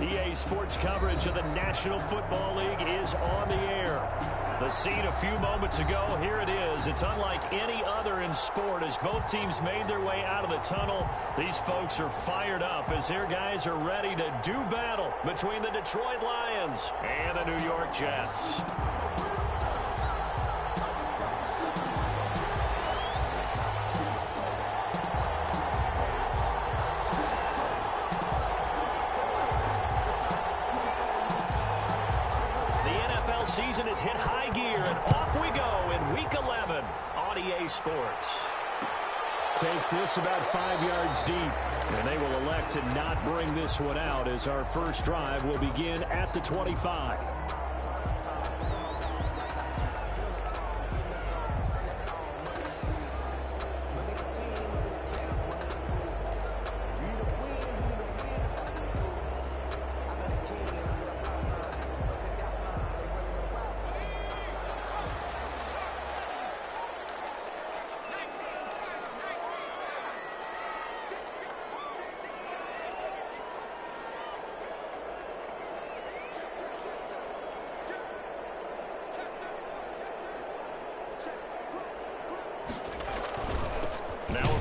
EA Sports coverage of the National Football League is on the air. The scene a few moments ago, here it is. It's unlike any other in sport as both teams made their way out of the tunnel. These folks are fired up as their guys are ready to do battle between the Detroit Lions and the New York Jets. Season has hit high gear, and off we go in Week 11 on EA Sports. Takes this about 5 yards deep, and they will elect to not bring this one out as our first drive will begin at the 25.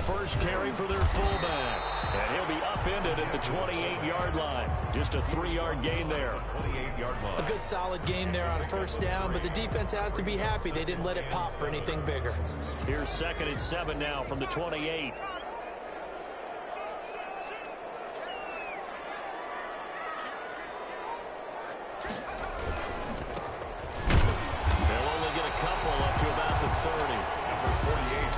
First carry for their fullback, and he'll be upended at the 28-yard line. Just a 3-yard gain there. 28-yard line. A good solid gain there on first down, but the defense has to be happy they didn't let it pop for anything bigger. Here's 2nd and 7 now from the 28.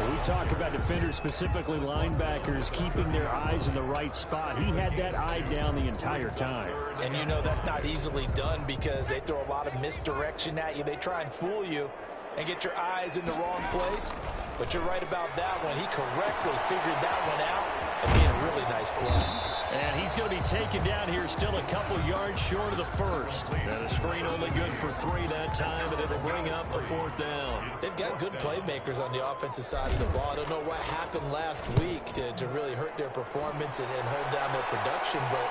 We talk about defenders, specifically linebackers, keeping their eyes in the right spot. He had that eye down the entire time. And you know that's not easily done because they throw a lot of misdirection at you. They try and fool you and get your eyes in the wrong place. But you're right about that one. He correctly figured that one out and made a really nice play. And he's going to be taken down here still a couple yards short of the first. And the screen only good for 3 that time, and it'll bring up a 4th down. They've got good playmakers on the offensive side of the ball. I don't know what happened last week to really hurt their performance and hold down their production, but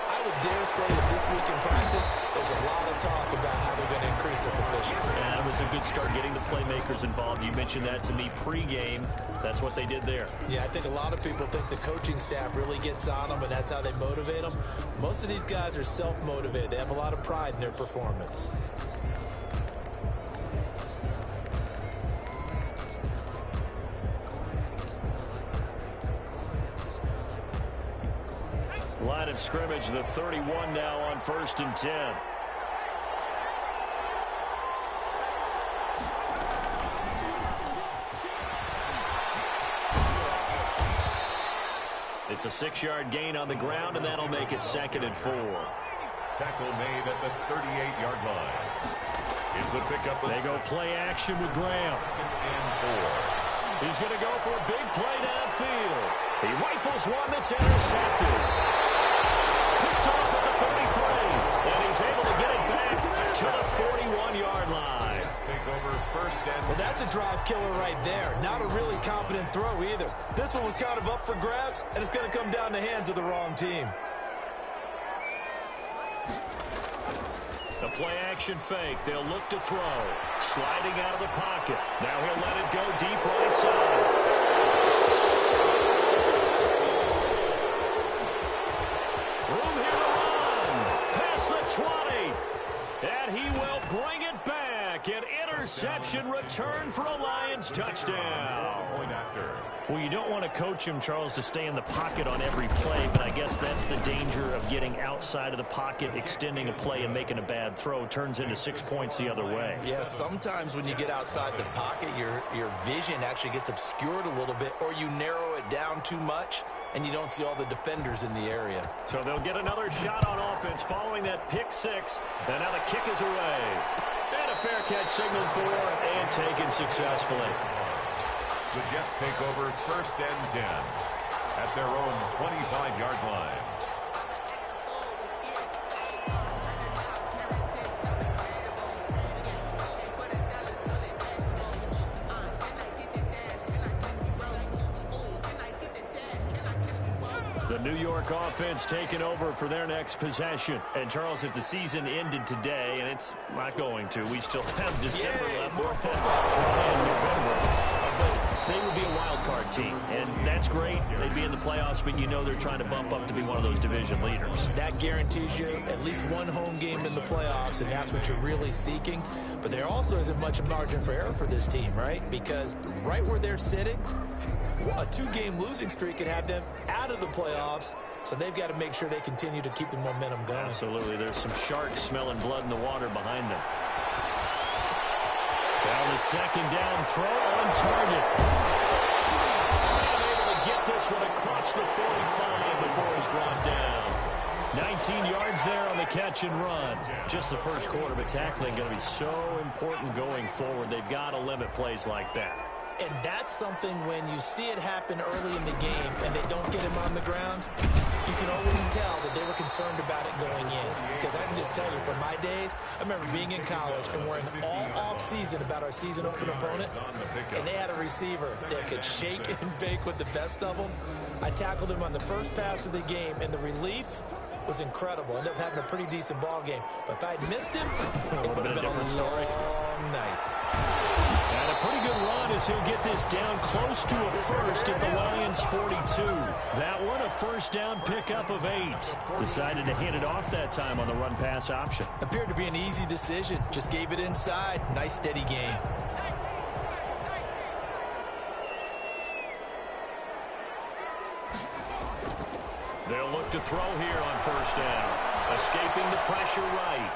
I would dare say that this week in practice, there's a lot of talk about how they're going to increase their proficiency. And that was a good start getting the playmakers involved. You mentioned that to me pregame. That's what they did there. Yeah, I think a lot of people think the coaching staff really gets on them, and that's how they motivate them. Most of these guys are self-motivated. They have a lot of pride in their performance. Line of scrimmage, the 31 now on 1st and 10. It's a 6-yard gain on the ground, and that'll make it 2nd and 4. Tackle made at the 38-yard line. It's a pickup. They go play action with Graham. 2nd and 4. He's going to go for a big play downfield. He rifles one that's intercepted. Picked off at the 33, and he's able to get it back to the 41-yard line. Take over 1st and... Well, that's a drive killer right there. Not a really confident throw either. This one was kind of up for grabs, and it's going to come down the hands of the wrong team. The play-action fake. They'll look to throw. Sliding out of the pocket. Now he'll let it go deep right side. Room here to run. Past the 20. And he will bring it back. An interception return for a Lions touchdown. Point after. Well, you don't want to coach him, Charles, to stay in the pocket on every play, but I guess that's the danger of getting outside of the pocket, extending a play, and making a bad throw. Turns into 6 points the other way. Yeah, sometimes when you get outside the pocket, your vision actually gets obscured a little bit, or you narrow it down too much, and you don't see all the defenders in the area. So they'll get another shot on offense following that pick 6, and now the kick is away. And a fair catch signaled for and taken successfully. The Jets take over 1st and 10 at their own 25-yard line. The New York offense taking over for their next possession. And, Charles, if the season ended today, and it's not going to, we still have December left. More football. And November. But they would be a wild card team, and that's great. They'd be in the playoffs, but you know they're trying to bump up to be one of those division leaders. That guarantees you at least one home game in the playoffs, and that's what you're really seeking. But there also isn't much margin for error for this team, right? Because right where they're sitting, a 2-game losing streak could have them out of the playoffs, so they've got to make sure they continue to keep the momentum going. Absolutely. There's some sharks smelling blood in the water behind them. Now the second down throw on target. And able to get this one across the 45 before he's brought down. 19 yards there on the catch and run. Just the first quarter, but tackling going to be so important going forward. They've got to limit plays like that. And that's something when you see it happen early in the game and they don't get him on the ground, you can always tell that they were concerned about it going in. Because I can just tell you, from my days, I remember being in college and worrying all off-season about our season open opponent, and they had a receiver that could shake and bake with the best of them. I tackled him on the first pass of the game, and the relief was incredible. Ended up having a pretty decent ball game. But if I'd missed him, it would have been a long night. And a pretty good run as he'll get this down close to a first at the Lions' 42. That one, a first down pickup of 8. Decided to hand it off that time on the run-pass option. Appeared to be an easy decision. Just gave it inside. Nice, steady game. They'll look to throw here on first down. Escaping the pressure right.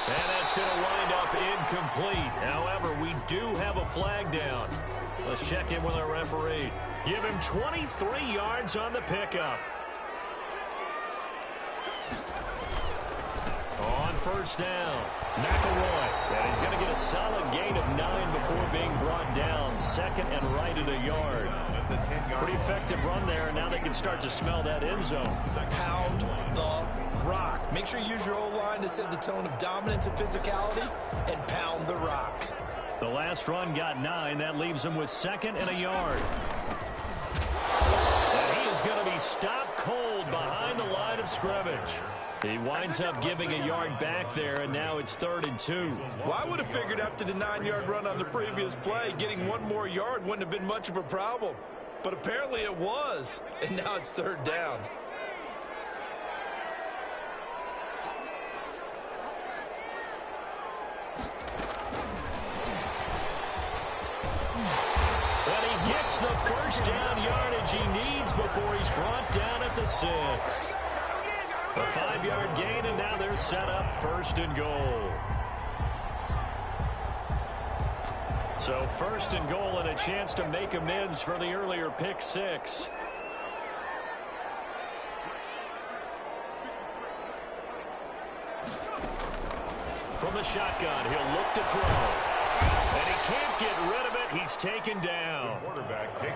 And that's going to wind up incomplete. However, we do have a flag down. Let's check in with our referee. Give him 23 yards on the pickup. On first down, McElroy. And he's going to get a solid gain of 9 before being brought down. Second and right at a yard. Pretty effective run there, and now they can start to smell that end zone. Pound the rock. Make sure you use your O-line to set the tone of dominance and physicality, and pound the rock. The last run got 9. That leaves him with second and a yard. And he is going to be stopped cold behind the line of scrimmage. He winds up giving a yard back there, and now it's 3rd and 2. Well, I would have figured after the 9-yard run on the previous play, getting one more yard wouldn't have been much of a problem. But apparently it was, and now it's 3rd down. And he gets the first down yardage he needs before he's brought down at the 6. A 5-yard gain, and now they're set up 1st and goal. So 1st and goal and a chance to make amends for the earlier pick 6. From the shotgun, he'll look to throw. And he can't get rid of it. He's taken down.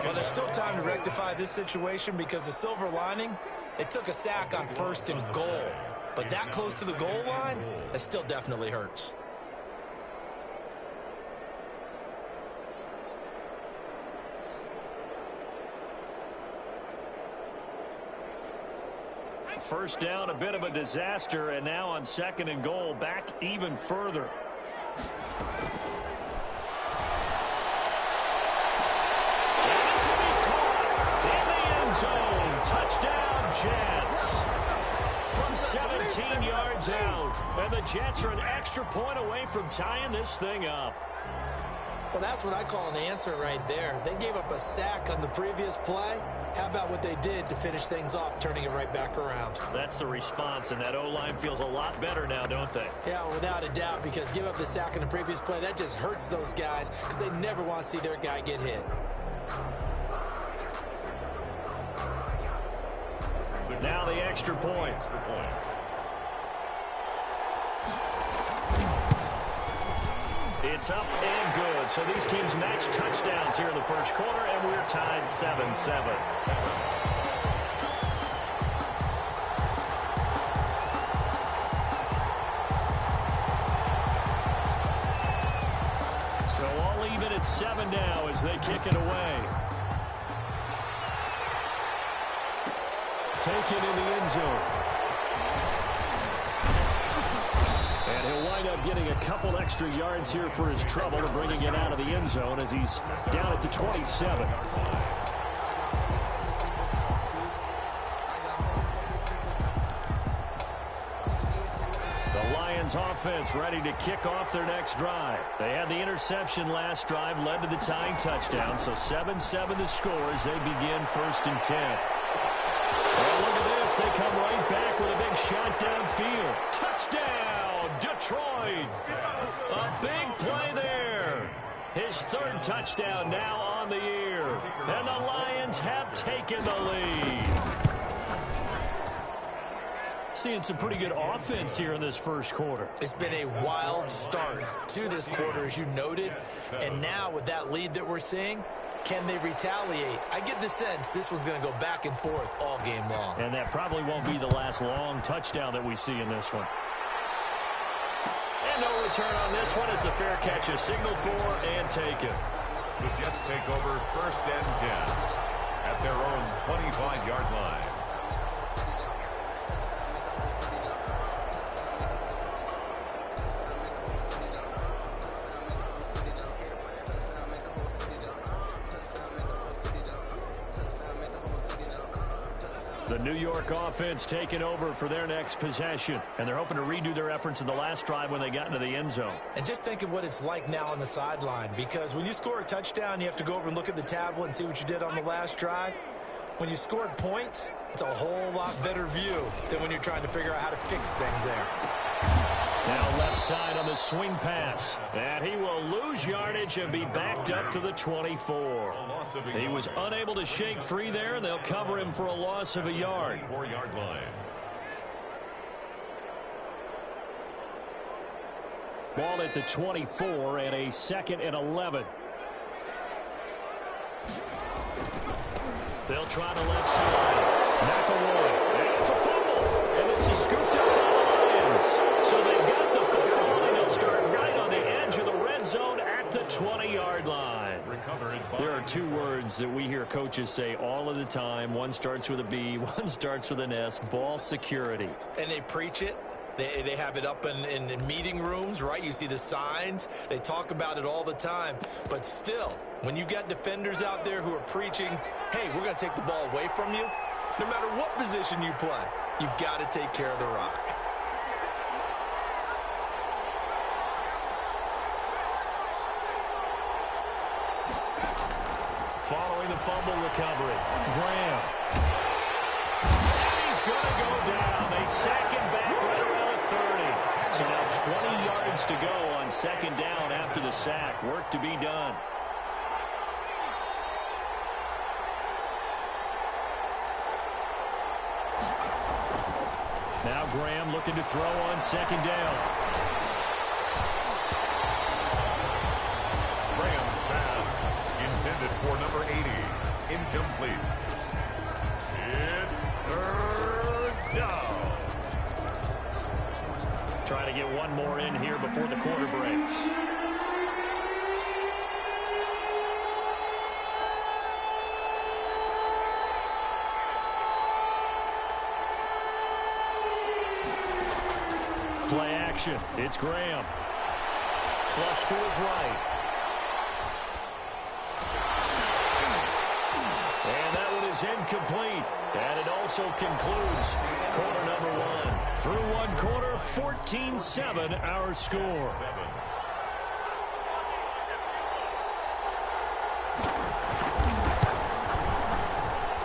Well, there's still time to rectify this situation because the silver lining, they took a sack on 1st and goal. But that close to the goal line, that still definitely hurts. First down, a bit of a disaster, and now on 2nd and goal, back even further. And this will be caught in the end zone. Touchdown, Jets. From 17 yards out. And the Jets are an extra point away from tying this thing up. Well, that's what I call an answer right there. They gave up a sack on the previous play. How about what they did to finish things off, turning it right back around? That's the response, and that O-line feels a lot better now, don't they? Yeah, without a doubt, because give up the sack in the previous play, that just hurts those guys because they never want to see their guy get hit. Now the extra point. It's up and good. So these teams match touchdowns here in the first quarter, and we're tied 7-7. So all even at 7 now as they kick it away. taken in the end zone. And he'll wind up getting a couple extra yards here for his trouble and bringing it out of the end zone as he's down at the 27. Offense ready to kick off their next drive. They had the interception last drive, led to the tying touchdown, so 7-7 the score as they begin 1st and 10. Well, look at this. They come right back with a big shot downfield. Touchdown, Detroit. A big play there. His 3rd touchdown now on the year. And the Lions have taken the lead. Seeing some pretty good offense here in this first quarter. It's been a wild start to this quarter, as you noted. And now with that lead that we're seeing, can they retaliate? I get the sense this one's going to go back and forth all game long. And that probably won't be the last long touchdown that we see in this one. And no return on this one as the fair catch is signaled for and taken. The Jets take over 1st and 10 at their own 25-yard line. The New York offense taking over for their next possession. And they're hoping to redo their efforts in the last drive when they got into the end zone. And just think of what it's like now on the sideline. Because when you score a touchdown, you have to go over and look at the tablet and see what you did on the last drive. When you scored points, it's a whole lot better view than when you're trying to figure out how to fix things there. Now left side on the swing pass. And he will lose yardage and be backed up to the 24. He was unable to shake free there, and they'll cover him for a loss of a yard. 4-yard line. Ball at the 24 and a 2nd and 11. They'll try the left side. McElroy. And it's a fumble. And it's a scooped up by the Lions. So they've got the football, and they'll start right on the edge of the red zone at the 20-yard line. There are 2 words that we hear coaches say all of the time. One starts with a B, one starts with an S. Ball security. And they preach it. They have it up in meeting rooms, right? You see the signs. They talk about it all the time. But still, when you got defenders out there who are preaching, hey, we're going to take the ball away from you, no matter what position you play, you've got to take care of the rock. Following the fumble recovery, Graham. And he's going to go down. They sack him back right around the 30. So now 20 yards to go on 2nd down after the sack. Work to be done. Now Graham looking to throw on 2nd down. Graham's pass intended for number 80. Incomplete. It's 3rd down. Try to get one more in here before the quarter breaks. Play action. It's Graham. Flush to his right. And that one is incomplete. And it also concludes quarter number 1. Through one quarter, 14-7 our score.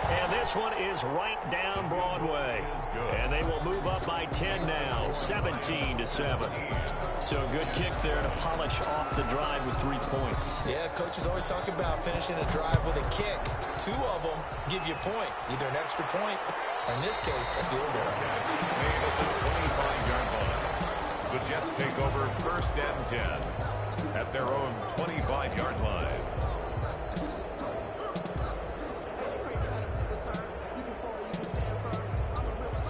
And this one is right down Broadway. And they will move up by 10 now, 17-7. So a good kick there to polish off the drive with 3 points. Yeah, coaches always talk about finishing a drive with a kick. 2 of them give you points, either an extra point, or in this case, a field goal. Made at the 25-yard line. The Jets take over 1st and 10 at their own 25-yard line.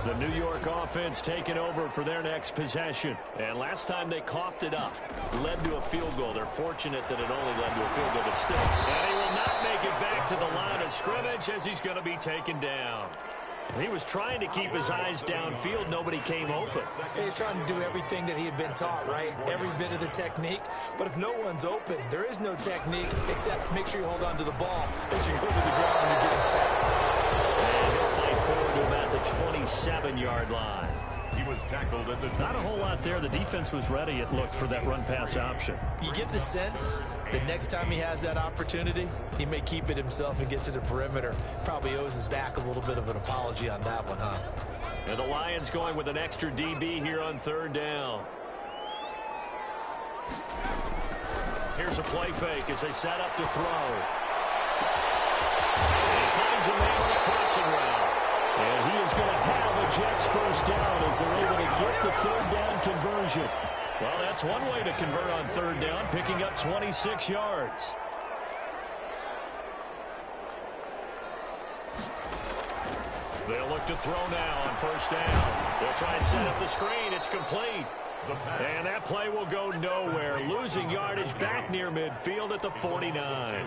The New York offense taking over for their next possession. And last time they coughed it up, led to a field goal. They're fortunate that it only led to a field goal, but still. And he will not make it back to the line of scrimmage as he's going to be taken down. He was trying to keep his eyes downfield. Nobody came open. He's trying to do everything that he had been taught, right? Every bit of the technique. But if no one's open, there is no technique except make sure you hold on to the ball as you go to the ground when you're getting sacked. And he'll fight forward to about the 27-yard line. He was tackled at the 27. Not a whole lot there. The defense was ready, it looked, for that run-pass option. You get the sense that next time he has that opportunity, he may keep it himself and get to the perimeter. Probably owes his back a little bit of an apology on that one, huh? And the Lions going with an extra DB here on third down. Here's a play fake as they set up to throw. And he finds a man on a crossing route. And he is going to have a Jets first down as they're able to get the third down conversion. Well, that's one way to convert on third down, picking up 26 yards. They'll look to throw now on first down. They'll try and set up the screen. It's complete. And that play will go nowhere. Losing yardage back near midfield at the 49.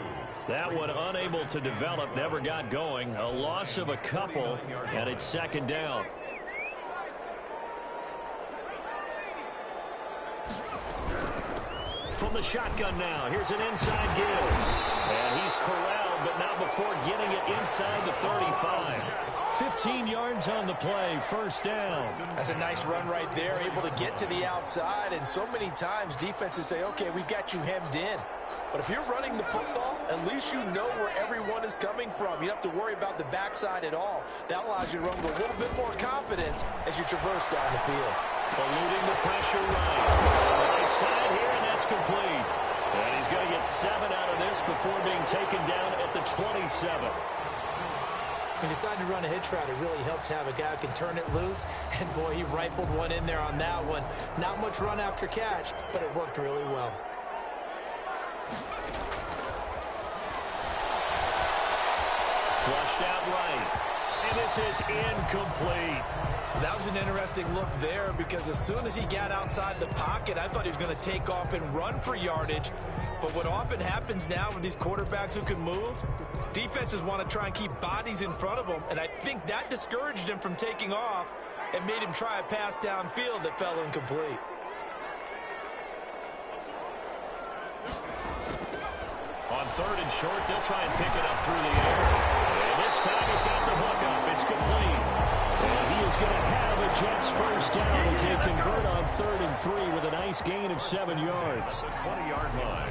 That one unable to develop, never got going. A loss of a couple, and it's second down. From the shotgun now, here's an inside give. And he's corralled, but not before getting it inside the 35. 15 yards on the play, first down. That's a nice run right there, able to get to the outside. And so many times defenses say, okay, we've got you hemmed in. But if you're running the football, at least you know where everyone is coming from. You don't have to worry about the backside at all. That allows you to run with a little bit more confidence as you traverse down the field. Eluding the pressure right side here, and that's complete. And he's going to get 7 out of this before being taken down at the 27. He decided to run a hitch route. It really helps to have a guy who can turn it loose. And, boy, he rifled one in there on that one. Not much run after catch, but it worked really well. Flushed out right. And this is incomplete. That was an interesting look there because as soon as he got outside the pocket, I thought he was going to take off and run for yardage. But what often happens now with these quarterbacks who can move, defenses want to try and keep bodies in front of them, and I think that discouraged him from taking off and made him try a pass downfield that fell incomplete. On third and short, they'll try and pick it up through the air. And this time he's got the hook up. It's complete. And he is going to have a Jets first down as they convert on 3rd and 3 with a nice gain of 7 yards. The 20-yard line.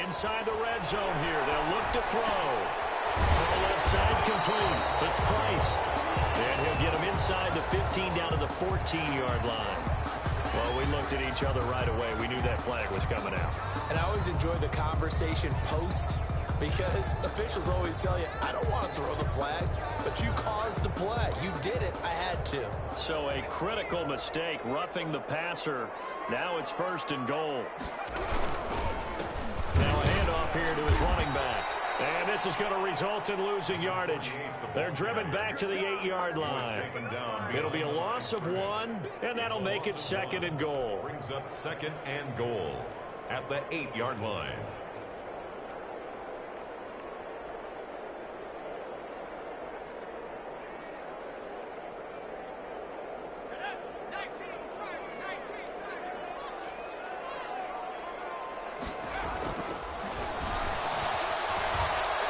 Inside the red zone here. They'll look to throw. Throw left side complete. It's Price. And he'll get him inside the 15 down to the 14-yard line. Well, we looked at each other right away. We knew that flag was coming out. And I always enjoy the conversation post because officials always tell you, I don't want to throw the flag, but you caused the play. You did it. I had to. So a critical mistake, roughing the passer. Now it's 1st and goal. Now a handoff here to his running back. And this is going to result in losing yardage. They're driven back to the 8-yard line. It'll be a loss of 1, and that'll make it 2nd and goal. Brings up 2nd and goal at the 8-yard line.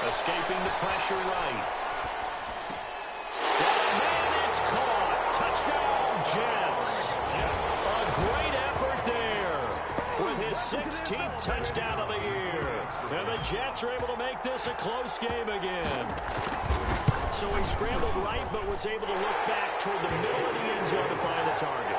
Escaping the pressure right. And it's caught. Touchdown, Jets. A great effort there with his 16th touchdown of the year. And the Jets are able to make this a close game again. So he scrambled right but was able to look back toward the middle of the end zone to find the target.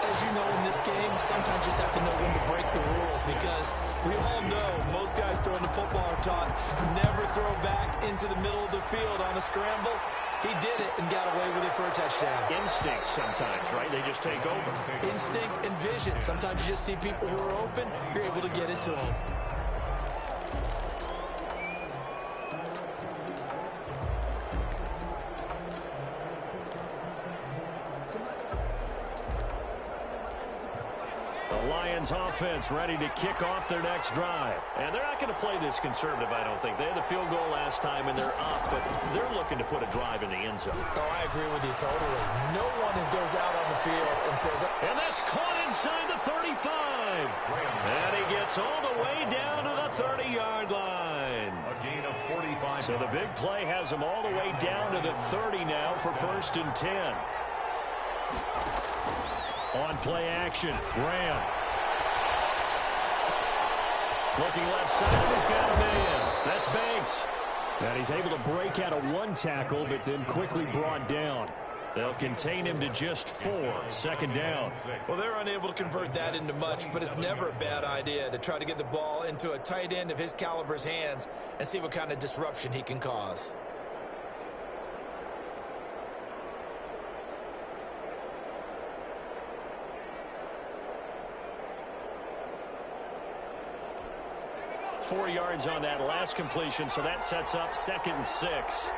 As you know, in this game, sometimes you just have to know when to break the rules because we all know most guys throwing the football are taught never throw back into the middle of the field on a scramble. He did it and got away with it for a touchdown. Instinct sometimes, right? They just take over. Instinct and vision. Sometimes you just see people who are open, you're able to get it to them. Lions offense ready to kick off their next drive. And they're not going to play this conservative, I don't think. They had the field goal last time, and they're up, but they're looking to put a drive in the end zone. Oh, I agree with you totally. No one goes out on the field and says... And that's caught inside the 35. And he gets all the way down to the 30-yard line. A gain of 45. So the big play has him all the way down to the 30 now for 1st and 10. On play action, Graham. Looking left side, he's got a man. That's Banks. And he's able to break out of one tackle, but then quickly brought down. They'll contain him to just 4. 2nd down. Well, they're unable to convert that into much, but it's never a bad idea to try to get the ball into a tight end of his caliber's hands and see what kind of disruption he can cause. Four yards on that last completion, so that sets up 2nd and 6.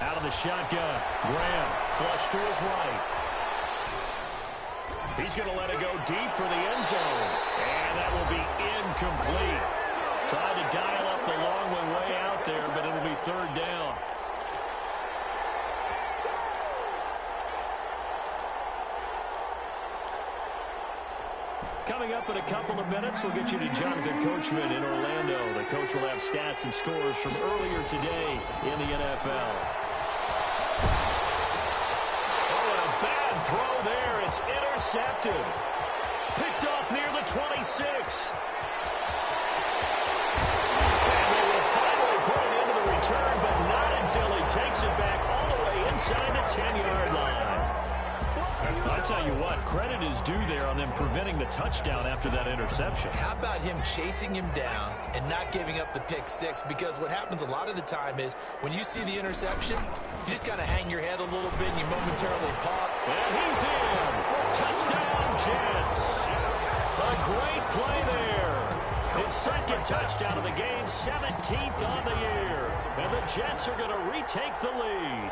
Out of the shotgun, Graham flush to his right. He's going to let it go deep for the end zone, and that will be incomplete. Tried to dial up the long one way out there, but it'll be 3rd down. Coming up in a couple of minutes, we'll get you to Jonathan Coachman in Orlando. The coach will have stats and scores from earlier today in the NFL. Oh, and a bad throw there. It's intercepted. Picked off near the 26. And they will finally put it into the return, but not until he takes it back all the way inside the 10-yard line. I tell you what, credit is due there on them preventing the touchdown after that interception. How about him chasing him down and not giving up the pick 6? Because what happens a lot of the time is when you see the interception, you just kind of hang your head a little bit and you momentarily pop. And he's in. Touchdown, Jets. A great play there. His 2nd touchdown of the game, 17th on the year. And the Jets are going to retake the lead.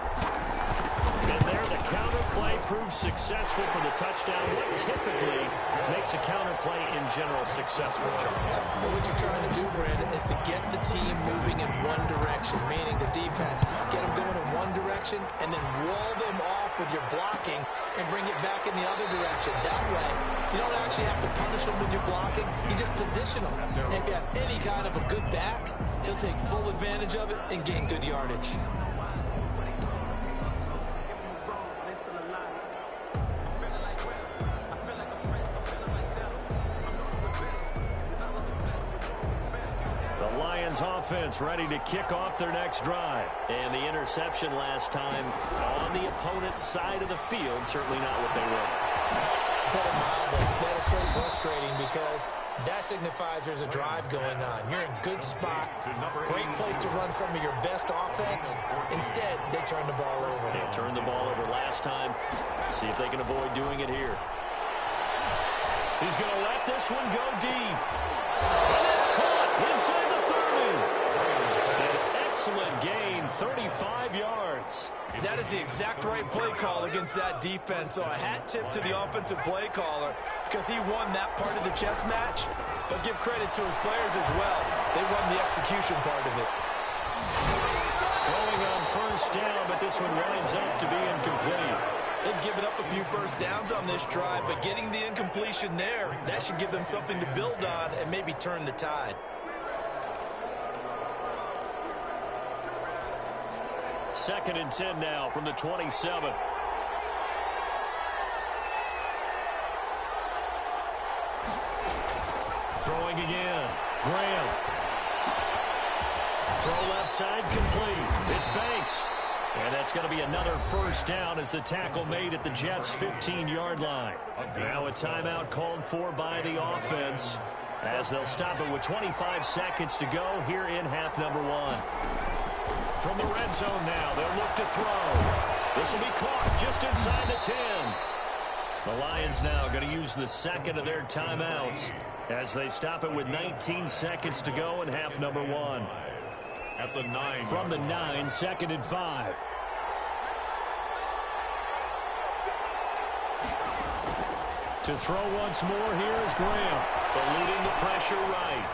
And there the counter play proves successful for the touchdown. What typically makes a counter play in general successful, Charles? Well, what you're trying to do, Brandon, is to get the team moving in one direction, meaning the defense. Get them going in one direction and then wall them off with your blocking and bring it back in the other direction. That way, you don't actually have to punish them with your blocking. You just position them. And if you have any kind of a good back, he'll take full advantage of it and gain good yardage. Offense ready to kick off their next drive. And the interception last time on the opponent's side of the field, certainly not what they were. Put it mildly, that is so frustrating because that signifies there's a drive going on. You're in good spot, great place to run some of your best offense. Instead, they turn the ball over. They turned the ball over last time. See if they can avoid doing it here. He's going to let this one go deep. And it's caught inside the 30. An excellent gain, 35 yards. That is the exact right play call against that defense. So a hat tip to the offensive play caller because he won that part of the chess match. But give credit to his players as well. They won the execution part of it. Throwing on 1st down, but this one winds up to be incomplete. They've given up a few 1st downs on this drive, but getting the incompletion there, that should give them something to build on and maybe turn the tide. 2nd and 10 now from the 27. Throwing again. Graham. Throw left side complete. It's Banks. And that's going to be another 1st down as the tackle made at the Jets' 15-yard line. Now a timeout called for by the offense as they'll stop it with 25 seconds to go here in half number 1. From the red zone now, they'll look to throw. This will be caught just inside the 10. The Lions now going to use the 2nd of their timeouts as they stop it with 19 seconds to go in half number 1. at the 9. From the 9, 2nd and 5. To throw once more, here is Graham. Eluding the pressure right.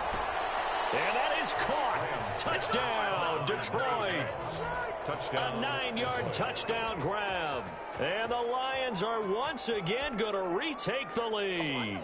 And that is caught. Touchdown, Detroit. Touchdown. A 9-yard touchdown grab. And the Lions are once again going to retake the lead.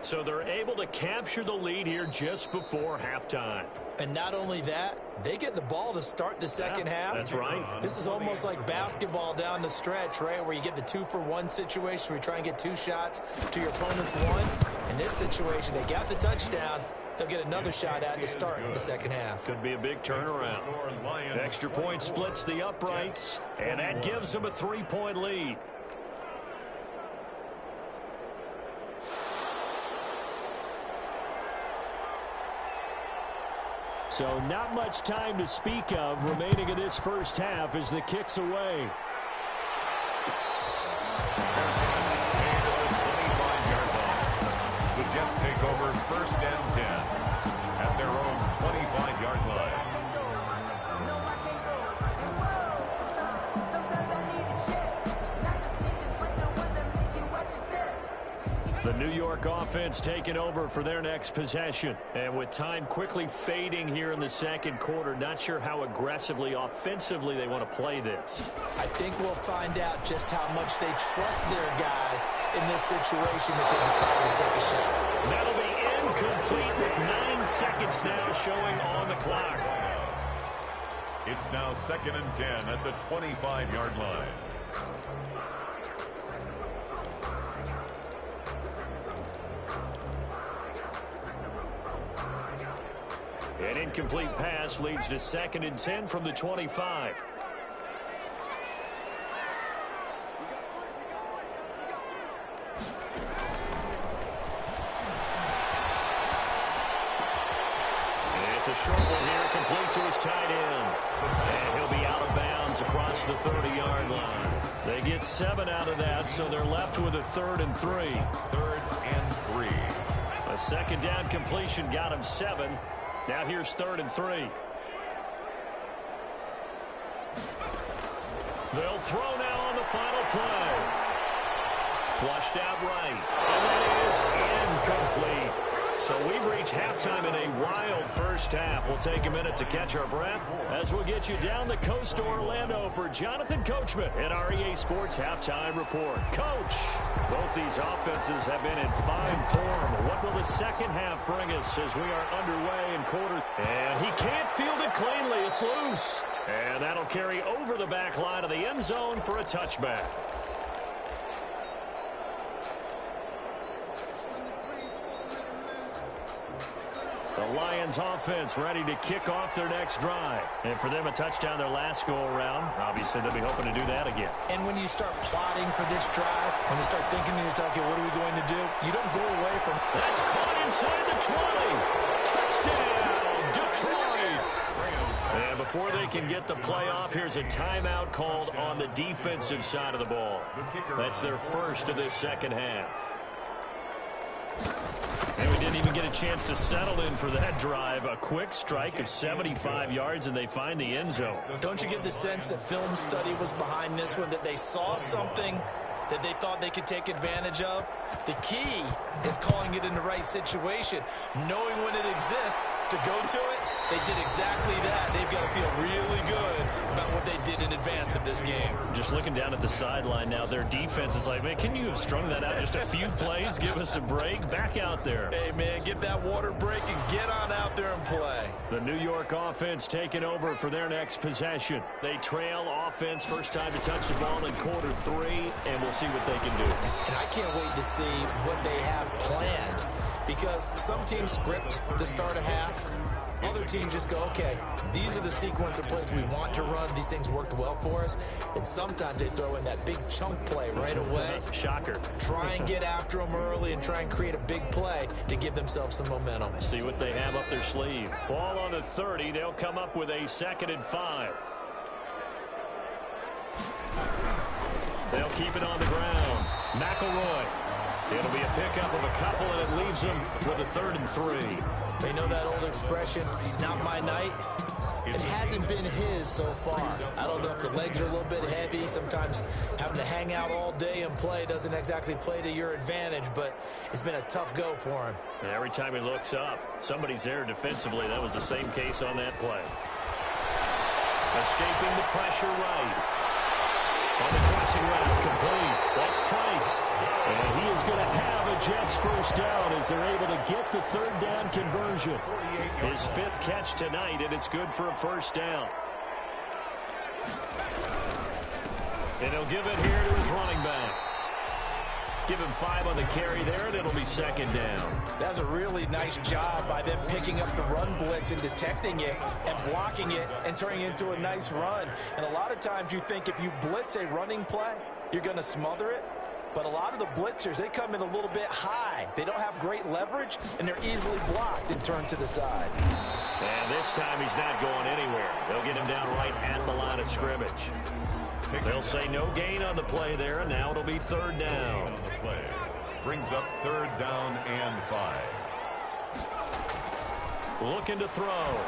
So they're able to capture the lead here just before halftime. And not only that, they get the ball to start the second half. That's right. This is almost like basketball down the stretch, right, where you get the 2-for-1 situation where you try and get 2 shots to your opponent's 1. In this situation, they got the touchdown. They'll get another shot at to start the second half. Could be a big turnaround. Extra point splits the uprights, and that gives them a 3-point lead. So not much time to speak of remaining in this first half as the kick's away. The Jets take over 1st and 10 at their own 25-yard line. The New York offense taking over for their next possession. And with time quickly fading here in the second quarter, not sure how aggressively, offensively they want to play this. I think we'll find out just how much they trust their guys in this situation if they decide to take a shot. That'll be incomplete with 9 seconds now showing on the clock. It's now 2nd and 10 at the 25-yard line. An incomplete pass leads to 2nd and 10 from the 25. It's a short one here, complete to his tight end. And he'll be out of bounds across the 30-yard line. They get 7 out of that, so they're left with a 3rd and 3. 3rd and 3. A second down completion got him 7. Now here's 3rd and 3. They'll throw now on the final play. Flushed out right. And that is incomplete. So we've reached halftime in a wild first half. We'll take a minute to catch our breath as we'll get you down the coast to Orlando for Jonathan Coachman at our EA Sports Halftime Report. Coach, both these offenses have been in fine form. What will the second half bring us as we are underway in quarter? And he can't field it cleanly. It's loose. And that'll carry over the back line of the end zone for a touchback. The Lions offense ready to kick off their next drive. And for them, a touchdown their last go-around. Obviously, they'll be hoping to do that again. And when you start plotting for this drive, when you start thinking to yourself, okay, what are we going to do? You don't go away from... That's caught inside the 20. Touchdown, Detroit. And before they can get the play off, here's a timeout called on the defensive side of the ball. That's their first of this second half. And we didn't even get a chance to settle in for that drive. A quick strike of 75 yards, and they find the end zone. Don't you get the sense that film study was behind this one, that they saw something that they thought they could take advantage of? The key is calling it in the right situation, knowing when it exists to go to it. They did exactly that. They've got to feel really good about what they did in advance of this game. Just looking down at the sideline now, their defense is like, man, can you have strung that out just a few plays? Give us a break. Back out there. Hey, man, get that water break and get on out there and play. The New York offense taking over for their next possession. They trail offense, first time to touch the ball in quarter 3, and we'll see what they can do. And I can't wait to see what they have planned, because some teams script to start a half. Other teams just go, okay, these are the sequence of plays we want to run. These things worked well for us. And sometimes they throw in that big chunk play right away. Shocker. Try and get after them early and try and create a big play to give themselves some momentum. See what they have up their sleeve. Ball on the 30. They'll come up with a 2nd and 5. They'll keep it on the ground. McElroy. It'll be a pickup of a couple, and it leaves them with a 3rd and 3. They know that old expression, it's not my night. It hasn't been his so far. I don't know if the legs are a little bit heavy. Sometimes having to hang out all day and play doesn't exactly play to your advantage, but it's been a tough go for him. And every time he looks up, somebody's there defensively. That was the same case on that play. Escaping the pressure right. On the crossing route, complete. That's Price. And he is going to have a Jets first down as they're able to get the third down conversion. His fifth catch tonight, and it's good for a first down. And he'll give it here to his running back. Give him 5 on the carry there, and it'll be second down. That's a really nice job by them picking up the run blitz and detecting it and blocking it and turning it into a nice run. And a lot of times you think if you blitz a running play, you're going to smother it. But a lot of the blitzers, they come in a little bit high. They don't have great leverage, and they're easily blocked and turned to the side. And this time he's not going anywhere. They'll get him down right at the line of scrimmage. They'll say no gain on the play there, and now it'll be third down. On the play. Brings up third down and 5. Looking to throw.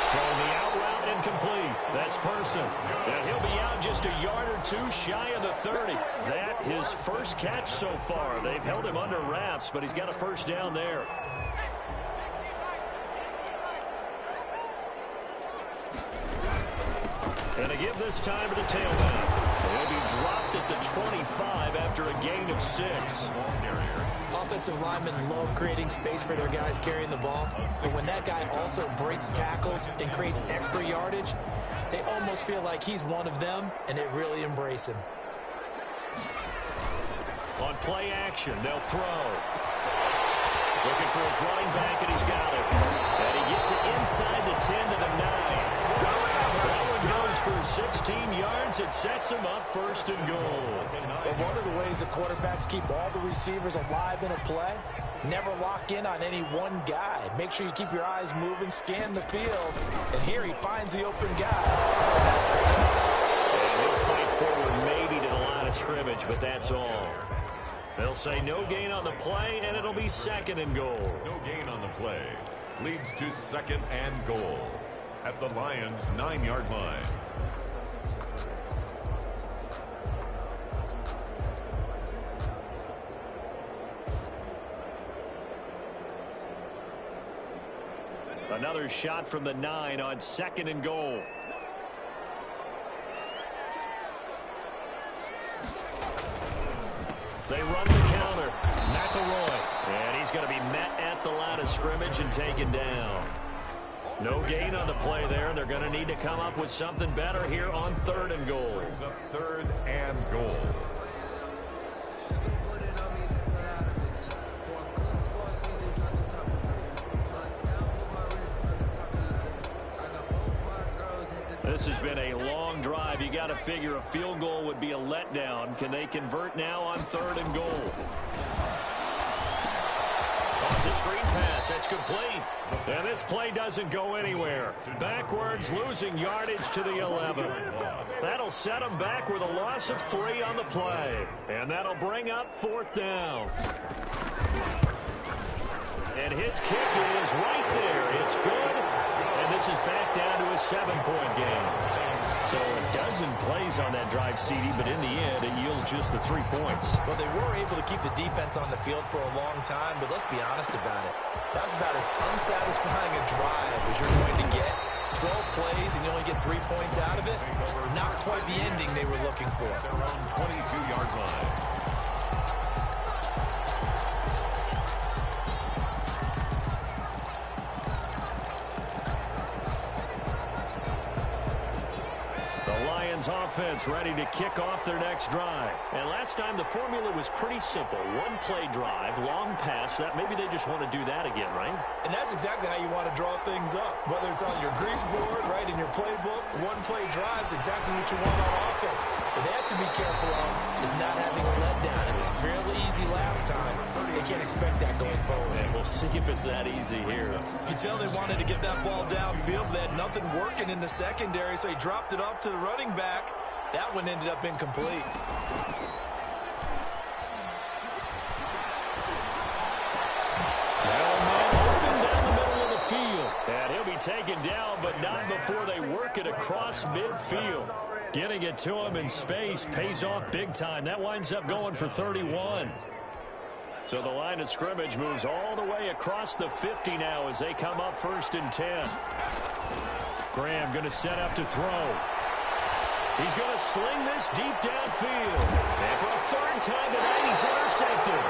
Throwing the out route incomplete. That's Person. And he'll be out just a yard or two shy of the 30. That his first catch so far. They've held him under wraps, but he's got a first down there. And a give this time to the tailback. He'll be dropped at the 25 after a gain of 6. Offensive linemen love creating space for their guys carrying the ball, but when that guy also breaks tackles and creates extra yardage, they almost feel like he's one of them, and they really embrace him. On play action, they'll throw. Looking for his running back, and he's got it. And he gets it inside the 10 to the 9. That one goes for 16 yards. It sets him up first and goal. But one of the ways the quarterbacks keep all the receivers alive in a play, never lock in on any one guy. Make sure you keep your eyes moving, scan the field, and here he finds the open guy. And he'll fight forward maybe to the line of scrimmage, but that's all. They'll say no gain on the play, and it'll be second and goal. No gain on the play. Leads to second and goal at the Lions' 9-yard line. Another shot from the 9 on second and goal. They run the counter. McElroy. And he's going to be met at the line of scrimmage and taken down. No gain on the play there. They're going to need to come up with something better here on third and goal. Brings up third and goal. This has been a long drive. You got to figure a field goal would be a letdown. Can they convert now on third and goal? It's a screen pass. That's complete. And this play doesn't go anywhere. Backwards, losing yardage to the 11. That'll set them back with a loss of 3 on the play. And that'll bring up fourth down. And his kick is right there. It's good. And this is back down to a 7-point game. So a dozen plays on that drive, CD, but in the end, it yields just the 3 points. Well, they were able to keep the defense on the field for a long time, but let's be honest about it. That was about as unsatisfying a drive as you're going to get. 12 plays and you only get 3 points out of it. Not quite the ending they were looking for. Their own 22-yard line. Offense ready to kick off their next drive. And last time the formula was pretty simple. One play drive, long pass. That maybe they just want to do that again, right? And that's exactly how you want to draw things up. Whether it's on your grease board, right, in your playbook, one play drive is exactly what you want on offense. What they have to be careful of is not having a letdown. It was fairly easy last time. They can't expect that going forward. And we'll see if it's that easy here. You can tell they wanted to get that ball downfield, but they had nothing working in the secondary, so he dropped it off to the running back. That one ended up incomplete. Well, man, open down the middle of the field. And he'll be taken down, but not before they work it across midfield. Getting it to him in space pays off big time. That winds up going for 31. So the line of scrimmage moves all the way across the 50 now as they come up 1st and 10. Graham going to set up to throw. He's going to sling this deep downfield. And for a 3rd time tonight, he's intercepted.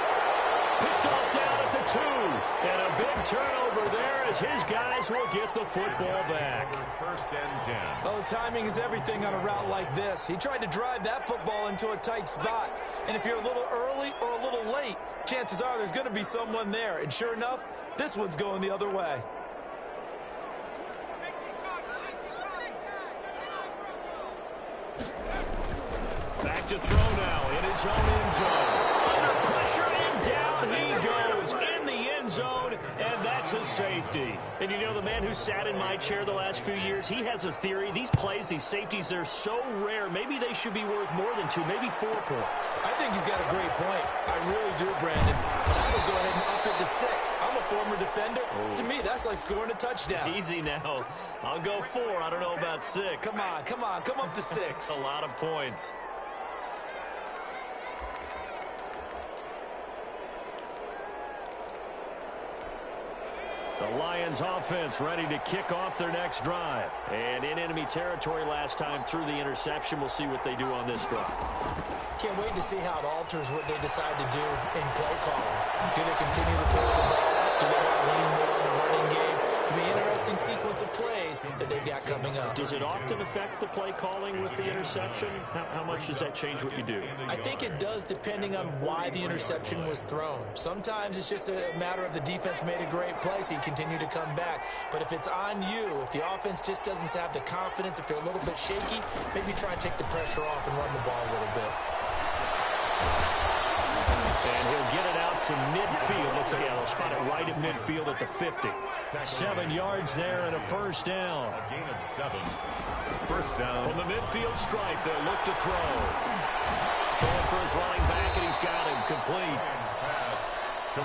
Picked off down at the 2. And a big turnover there as his guys will get the football back. 1st and 10. Oh, timing is everything on a route like this. He tried to drive that football into a tight spot. And if you're a little early or a little late, chances are there's going to be someone there. And sure enough, this one's going the other way. Back to throw now in his own end zone. Under pressure and down he goes in the end zone, and that's a safety. And you know, the man who sat in my chair the last few years, he has a theory. These plays, these safeties, they're so rare. Maybe they should be worth more than 2, maybe 4 points. I think he's got a great point. I really do, Brandon. But I would go ahead and up it to 6. I'm a former defender. Oh. To me, that's like scoring a touchdown. Easy now. I'll go 4. I don't know about 6. Come on. Come up to 6. A lot of points. The Lions offense ready to kick off their next drive. And in enemy territory last time through the interception. We'll see what they do on this drive. Can't wait to see how it alters what they decide to do in play calling. Do they continue to throw the ball? Do they want to lean more on the running game? It'll be an interesting sequence of plays that they've got coming up. Does it often affect the play calling with the interception? How much does that change what you do? I think it does, depending on why the interception was thrown. Sometimes it's just a matter of the defense made a great play, so you continue to come back. But if it's on you, if the offense just doesn't have the confidence, if they're a little bit shaky, maybe try and take the pressure off and run the ball a little bit. And he'll get it out to midfield. Looks like they'll spot it right at midfield at the 50. 7 yards there and a 1st down. A gain of 7. 1st down. From the midfield stripe, they'll look to throw. Throwing for his running back, and he's got him complete.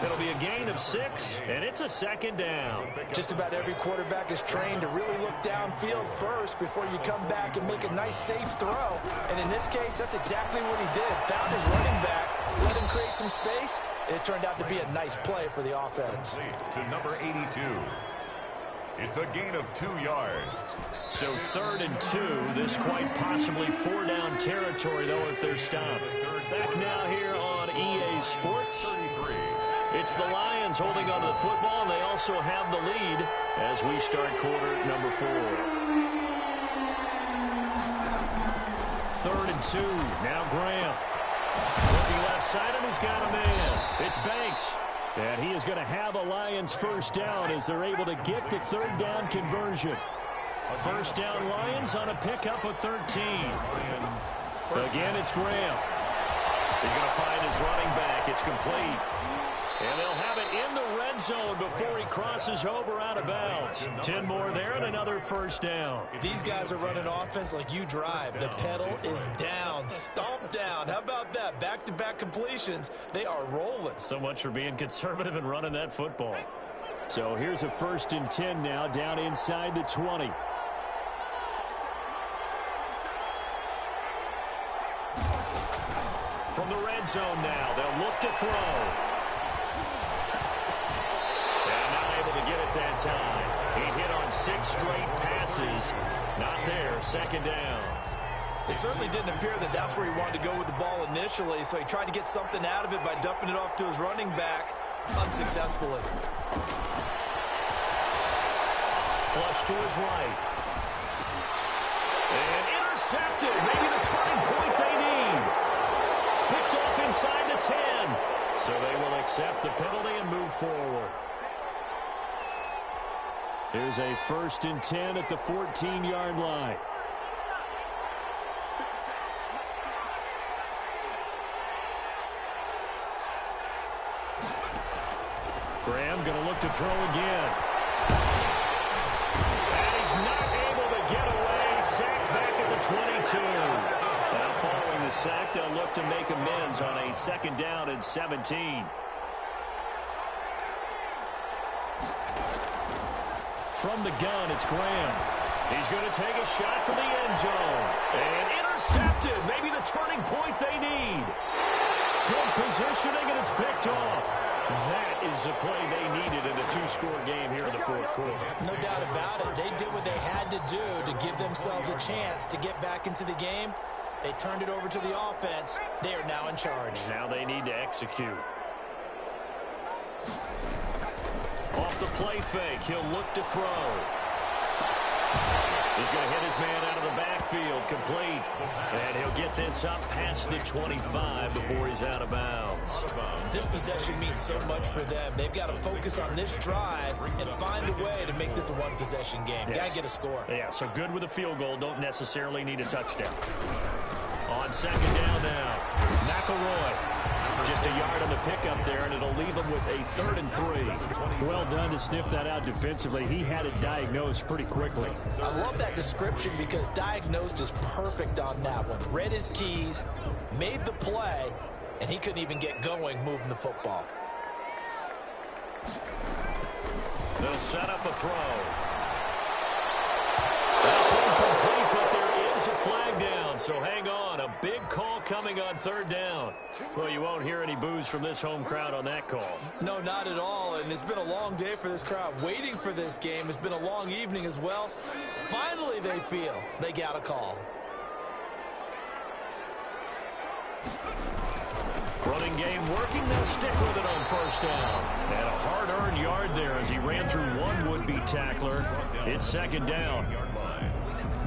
It'll be a gain of 6, and it's a 2nd down. Just about every quarterback is trained to really look downfield first before you come back and make a nice, safe throw. And in this case, that's exactly what he did. Found his running back, let him create some space, and it turned out to be a nice play for the offense. To number 82. It's a gain of 2 yards. So 3rd and 2. This quite possibly 4-down territory, though, if they're stopped. Back now here on EA Sports. 33. It's the Lions holding onto the football, and they also have the lead as we start quarter number 4. 3rd and 2. Now Graham. Looking left side, and he's got a man. It's Banks. And he is going to have a Lions 1st down as they're able to get the 3rd down conversion. 1st down Lions on a pickup of 13. Again, it's Graham. He's going to find his running back. It's complete. And they'll have it in the red zone before he crosses over out of bounds. 10 more there and another 1st down. These guys are running offense like you drive. The pedal is down, stomped down. How about that? Back-to-back completions. They are rolling. So much for being conservative and running that football. So here's a 1st and 10 now down inside the 20. From the red zone now, they'll look to throw. Get it that time. He hit on 6 straight passes. Not there. 2nd down. It certainly didn't appear that that's where he wanted to go with the ball initially, so he tried to get something out of it by dumping it off to his running back unsuccessfully. Flush to his right. And intercepted. Maybe the turning point they need. Picked off inside the 10. So they will accept the penalty and move forward. Here's a 1st and 10 at the 14-yard line. Graham going to look to throw again. And he's not able to get away. Sacked back at the 22. Now following the sack, they'll look to make amends on a 2nd down and 17. from the gun. It's Graham. He's going to take a shot for the end zone. And intercepted. Maybe the turning point they need. Good positioning, and it's picked off. That is the play they needed in a two-score game here in the fourth quarter. No doubt about it. They did what they had to do to give themselves a chance to get back into the game. They turned it over to the offense. They are now in charge. Now they need to execute. Off the play fake, he'll look to throw. He's going to hit his man out of the backfield, complete. And he'll get this up past the 25 before he's out of bounds. This possession means so much for them. They've got to focus on this drive and find a way to make this a one-possession game. Yes. Got to get a score. Yeah, so good with a field goal. Don't necessarily need a touchdown. On second down now, McElroy. Just a yard on the pickup there, and it'll leave him with a 3rd and 3. Well done to sniff that out defensively. He had it diagnosed pretty quickly. I love that description because diagnosed is perfect on that one. Read his keys, made the play, and he couldn't even get going moving the football. They'll set up a throw. That's incomplete, but there is a flag down, so hang on. A big call coming on 3rd down. Well, you won't hear any boos from this home crowd on that call. No, not at all, and it's been a long day for this crowd. Waiting for this game. It's been a long evening as well. Finally, they feel they got a call. Running game working. They'll stick with it on 1st down. And a hard-earned yard there as he ran through one would-be tackler. It's 2nd down.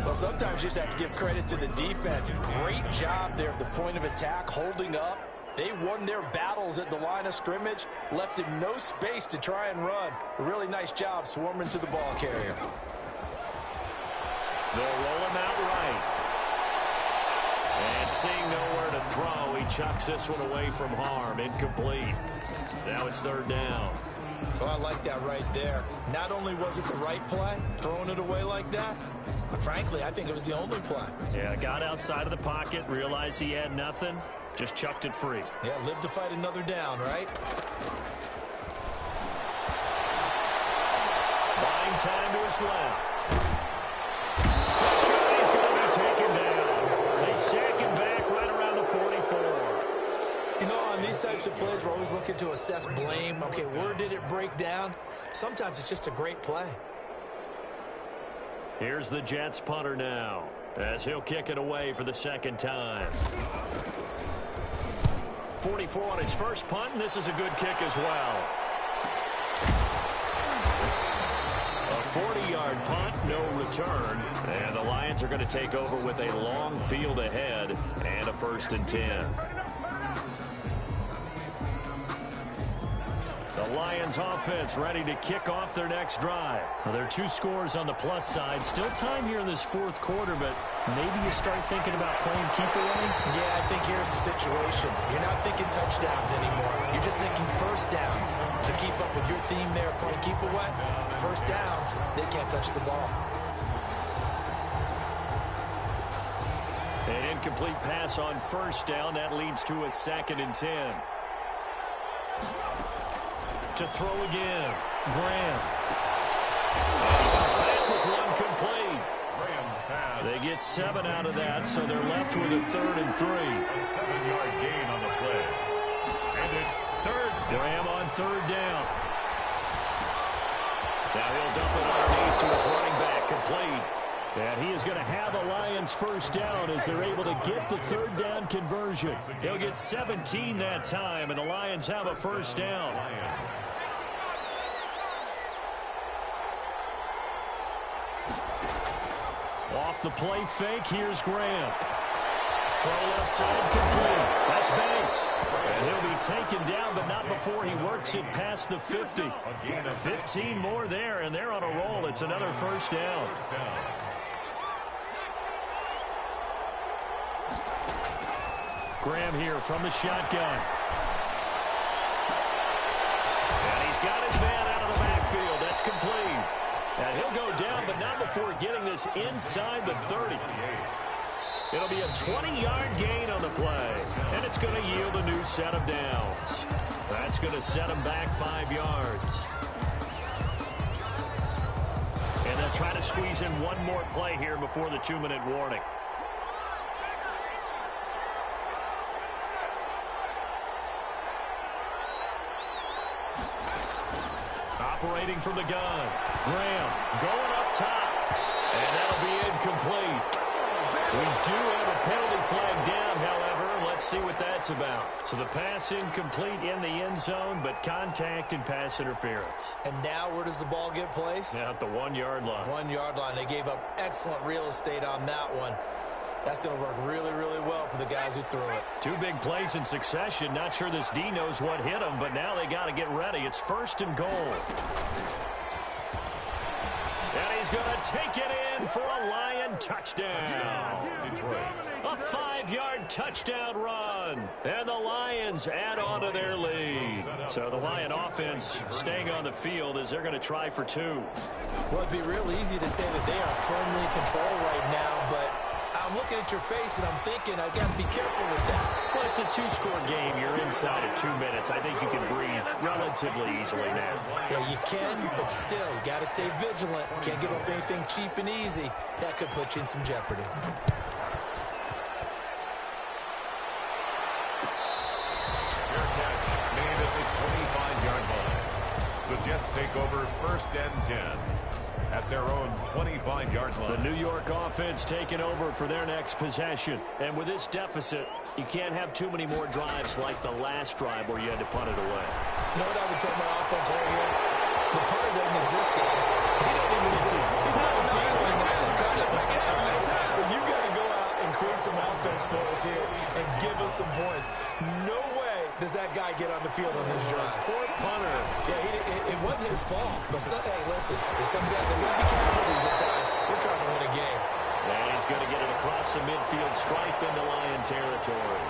Well, sometimes you just have to give credit to the defense. Great job there at the point of attack, holding up. They won their battles at the line of scrimmage, left him no space to try and run. A really nice job swarming to the ball carrier. They'll roll him out right. And seeing nowhere to throw, he chucks this one away from harm. Incomplete. Now it's 3rd down. Oh, I like that right there. Not only was it the right play, throwing it away like that, but frankly, I think it was the only play. Yeah, got outside of the pocket, realized he had nothing, just chucked it free. Yeah, live to fight another down, right? Buying time to his left. Pressure, he's going to be taken down. They sack him back right around the 44. You know, on these types of plays, we're always looking to assess blame. Okay, where did it break down? Sometimes it's just a great play. Here's the Jets punter now, as he'll kick it away for the 2nd time. 44 on his first punt, and this is a good kick as well. A 40-yard punt, no return, and the Lions are going to take over with a long field ahead and a 1st and 10. The Lions offense ready to kick off their next drive. Well, there are 2 scores on the plus side. Still time here in this 4th quarter, but maybe you start thinking about playing keep away? Yeah, I think here's the situation. You're not thinking touchdowns anymore. You're just thinking 1st downs. To keep up with your theme there, playing keep away, 1st downs, they can't touch the ball. An incomplete pass on 1st down. That leads to a 2nd and 10. To throw again, Graham. And he comes back with one complete. Graham's pass. They get 7 out of that, so they're left with a 3rd and 3. A 7-yard gain on the play. And it's 3rd. Graham on 3rd down. Now he'll dump it underneath to his running back, complete. And he is going to have a Lions 1st down as they're able to get the 3rd down conversion. He'll get 17 that time, and the Lions have a 1st down. Off the play fake, here's Graham. Throw left side, complete. That's Banks. And he'll be taken down, but not before he works it past the 50. 15 more there, and they're on a roll. It's another 1st down. Graham here from the shotgun. And he's got his man out of the backfield. That's complete. And he'll go down, but not before getting this inside the 30. It'll be a 20-yard gain on the play, and it's going to yield a new set of downs. That's going to set him back 5 yards. They'll try to squeeze in one more play here before the 2-minute warning. Operating from the gun. Graham going up top. And that'll be incomplete. We do have a penalty flag down, however. Let's see what that's about. So the pass incomplete in the end zone, but contact and pass interference. And now where does the ball get placed? At the 1-yard line. 1-yard line. They gave up excellent real estate on that one. That's going to work really, really well for the guys who threw it. 2 big plays in succession. Not sure this D knows what hit them, but now they got to get ready. It's 1st and goal. And he's going to take it in for a Lion touchdown. A 5-yard touchdown run. And the Lions add on to their lead. So the Lion offense staying on the field as they're going to try for 2. Well, it'd be real easy to say that they are firmly in control right now, but I'm looking at your face and I'm thinking I got to be careful with that. Well, it's a 2-score game. You're inside of 2 minutes. I think you can breathe relatively easily now. Yeah, you can, but still, you got to stay vigilant. Can't give up anything cheap and easy. That could put you in some jeopardy. Fair catch made at the 25-yard line. The Jets take over 1st and 10. At their own 25-yard line. The New York offense taking over for their next possession. And with this deficit, you can't have too many more drives like the last drive where you had to punt it away. You know what I would tell my offense right here? The punter doesn't exist, guys. He doesn't even exist. He's not a team anymore. Just cut him. So you got to go out and create some offense for us here and give us some points. No way does that guy get on the field on this drive. Poor punter. Yeah, it wasn't his fault. But hey, listen, there's some guys that will be casualties at times. We're trying to win a game. And he's going to get it across the midfield stripe into Lion territory.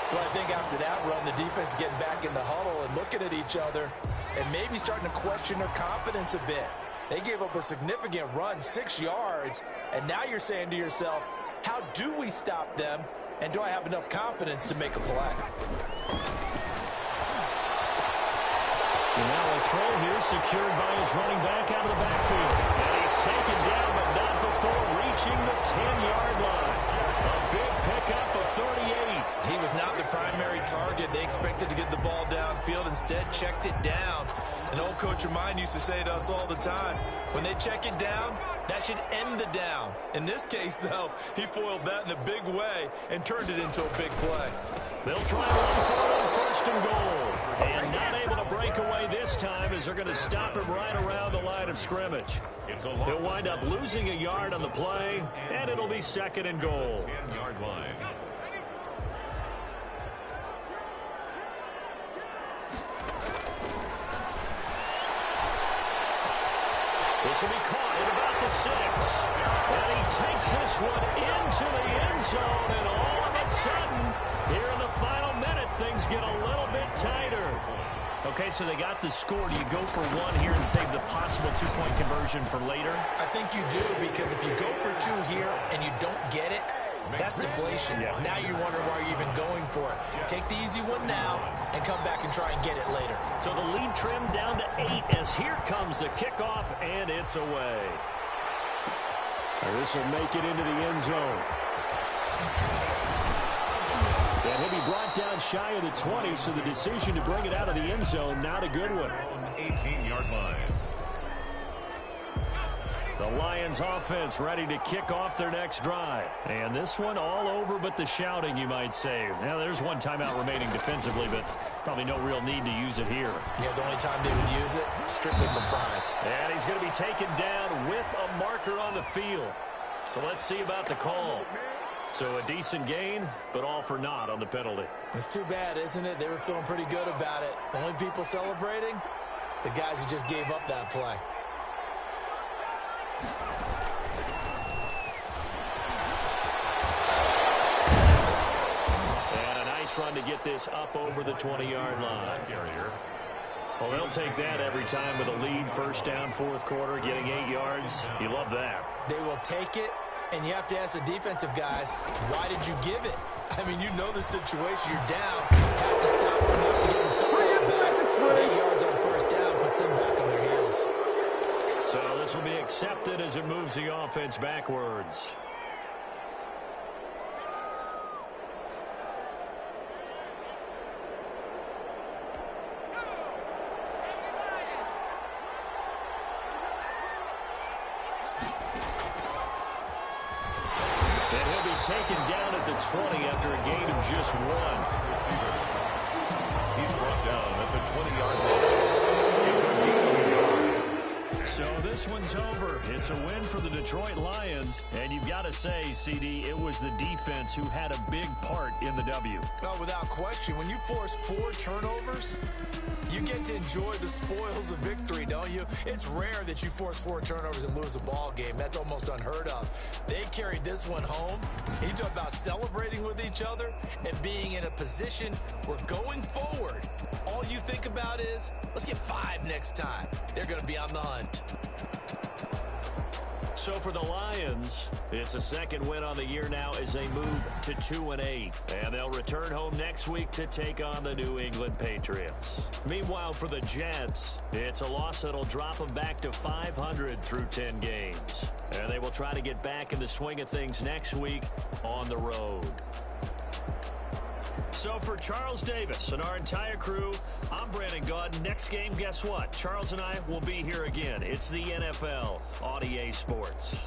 Well, I think after that run, the defense is getting back in the huddle and looking at each other and maybe starting to question their confidence a bit. They gave up a significant run, 6 yards, and now you're saying to yourself, how do we stop them, and do I have enough confidence to make a play? And now a throw here secured by his running back out of the backfield. And he's taken down, but not before reaching the 10-yard line. A big pickup of 38. He was not the primary target. They expected to get the ball downfield. Instead, checked it down. An old coach of mine used to say to us all the time, when they check it down, that should end the down. In this case, though, he foiled that in a big way and turned it into a big play. They'll try to run for it on 1st and goal. And not able to break away this time as they're going to stop him right around the line of scrimmage. He'll wind up losing a yard on the play, and it'll be 2nd and goal. 10-yard line. This will be caught at about the 6. And he takes this one into the end zone, and all of a sudden, here in the final minute, things get a little bit tighter. Okay, so they got the score. Do you go for 1 here and save the possible 2-point conversion for later? I think you do, because if you go for 2 here and you don't get it, that's deflation. Yeah. Now you're wondering why you're even going for it. Take the easy one now and come back and try and get it later. So the lead trimmed down to 8 as here comes the kickoff, and it's away. And this will make it into the end zone. And he'll be brought down shy of the 20, so the decision to bring it out of the end zone, not a good one. 18-yard line. The Lions offense ready to kick off their next drive. And this one all over but the shouting, you might say. Now, there's one timeout remaining defensively, but probably no real need to use it here. Yeah, the only time they would use it, strictly for pride. And he's going to be taken down with a marker on the field. So let's see about the call. So a decent gain, but all for naught on the penalty. It's too bad, isn't it? They were feeling pretty good about it. The only people celebrating, the guys who just gave up that play. And a nice run to get this up over the 20-yard line. Well, they'll take that every time with a lead. 1st down, 4th quarter, getting 8 yards. You love that. They will take it, and you have to ask the defensive guys, why did you give it? I mean, you know the situation. You're down. Have to stop them, have to get the football back. But 8 yards on 1st down puts them back on their heels. So this will be accepted as it moves the offense backwards. And he'll be taken down at the 20 after a gain of just 1. Receiver. He's brought down at the 20-yard line. It's a gain of 1 yard. So this one's over. It's a win for the Detroit Lions. And you've got to say, CD, it was the defense who had a big part in the W. Oh, without question. When you force 4 turnovers, you get to enjoy the spoils of victory, don't you? It's rare that you force 4 turnovers and lose a ball game. That's almost unheard of. They carried this one home. You talk about celebrating with each other and being in a position where going forward, all you think about is, let's get 5 next time. They're going to be on the hunt. So for the Lions, it's a second win on the year now as they move to 2-8. And they'll return home next week to take on the New England Patriots. Meanwhile, for the Jets, it's a loss that'll drop them back to 500 through 10 games. And they will try to get back in the swing of things next week on the road. So for Charles Davis and our entire crew, I'm Brandon Gaudin. Next game, guess what? Charles and I will be here again. It's the NFL on EA Sports.